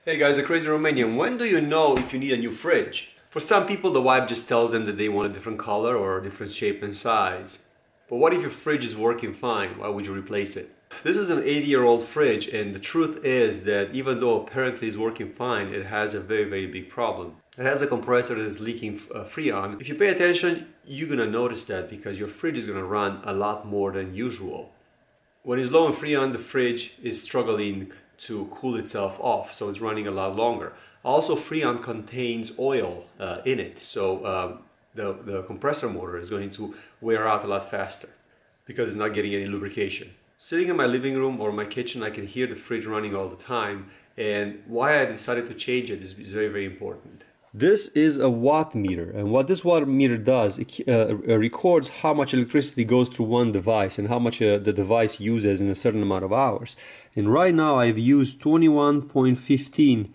Hey guys, the Crazy Romanian. When do you know if you need a new fridge? For some people, the wife just tells them that they want a different color or a different shape and size. But what if your fridge is working fine? Why would you replace it? This is an 80-year-old fridge, and the truth is that even though apparently it's working fine, it has a very big problem. It has a compressor that is leaking Freon. If you pay attention, you're gonna notice that because your fridge is gonna run a lot more than usual. When it's low on Freon, the fridge is struggling to cool itself off, so it's running a lot longer. Also, Freon contains oil in it, so the compressor motor is going to wear out a lot faster because it's not getting any lubrication. Sitting in my living room or my kitchen, I can hear the fridge running all the time, and why I decided to change it is very important. This is a watt meter, and what this watt meter does, it records how much electricity goes through one device and how much the device uses in a certain amount of hours. And right now I've used 21.15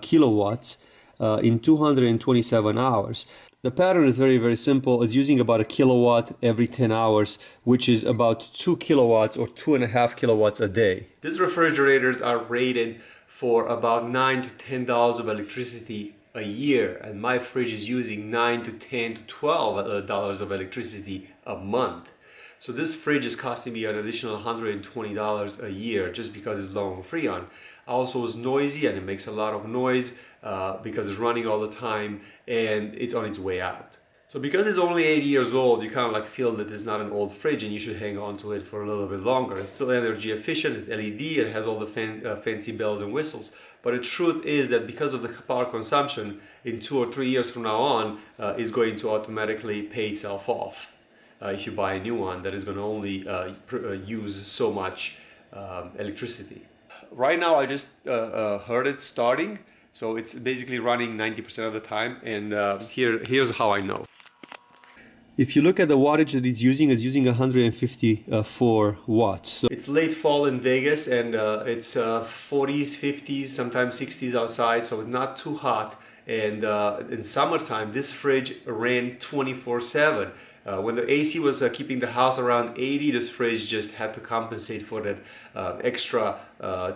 kilowatts in 227 hours. The pattern is very simple. It's using about a kilowatt every 10 hours, which is about 2 kilowatts or 2.5 kilowatts a day. These refrigerators are rated for about $9 to $10 of electricity a year, and my fridge is using $9 to $10 to $12 of electricity a month. So this fridge is costing me an additional $120 a year just because it's low on Freon. Also, it's noisy and it makes a lot of noise because it's running all the time and it's on its way out. So because it's only 80 years old, you kind of like feel that it's not an old fridge and you should hang on to it for a little bit longer. It's still energy efficient, it's LED, it has all the fancy bells and whistles. But the truth is that because of the power consumption, in 2 or 3 years from now on, it's going to automatically pay itself off. If you buy a new one that is going to only use so much electricity. Right now I just heard it starting, so it's basically running 90% of the time, and here's how I know. If you look at the wattage that it's using 154 watts. So it's late fall in Vegas, and it's 40s, 50s, sometimes 60s outside, so it's not too hot. And in summertime, this fridge ran 24/7. When the AC was keeping the house around 80, this fridge just had to compensate for that extra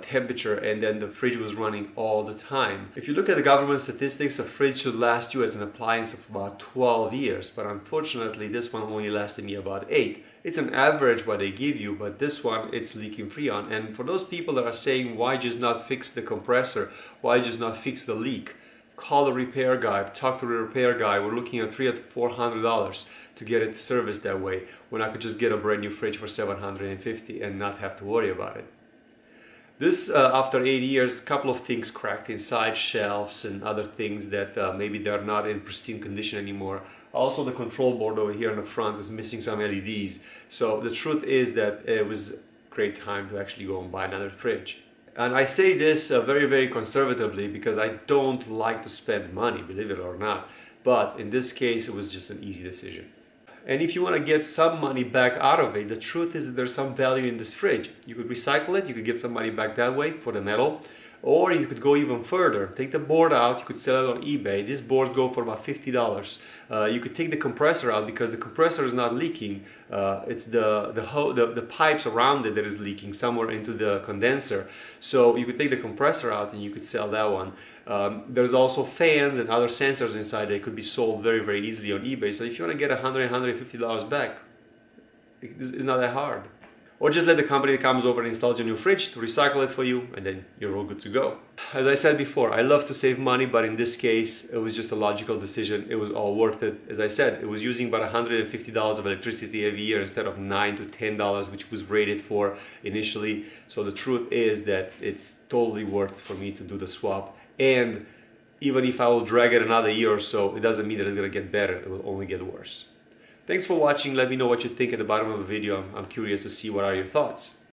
temperature, and then the fridge was running all the time. If you look at the government statistics, a fridge should last you as an appliance of about 12 years, but unfortunately this one only lasted me about 8. It's an average what they give you, but this one, it's leaking Freon. And for those people that are saying, why just not fix the compressor, why just not fix the leak? Call the repair guy, talk to the repair guy. We're looking at $300 to $400 to get it serviced that way, when I could just get a brand new fridge for $750 and not have to worry about it. This, after 80 years, a couple of things cracked inside, shelves and other things that maybe they're not in pristine condition anymore. Also, the control board over here in the front is missing some LEDs. So the truth is that it was a great time to actually go and buy another fridge. And I say this very conservatively because I don't like to spend money, believe it or not. But in this case, it was just an easy decision. And if you want to get some money back out of it, the truth is that there's some value in this fridge. You could recycle it, you could get some money back that way for the metal, or you could go even further. Take the board out, you could sell it on eBay. These boards go for about $50. You could take the compressor out because the compressor is not leaking. It's the pipes around it that is leaking somewhere into the condenser. So you could take the compressor out and you could sell that one. There's also fans and other sensors inside that could be sold very easily on eBay. So if you want to get $100, $150 back, it's not that hard. Or just let the company that comes over and installs your new fridge to recycle it for you, and then you're all good to go. As I said before, I love to save money, but in this case, it was just a logical decision. It was all worth it. As I said, it was using about $150 of electricity every year instead of $9 to $10, which was rated for initially. So the truth is that it's totally worth for me to do the swap. And even if I will drag it another year or so, it doesn't mean that it's going to get better. It will only get worse. Thanks for watching. Let me know what you think at the bottom of the video. I'm curious to see what are your thoughts.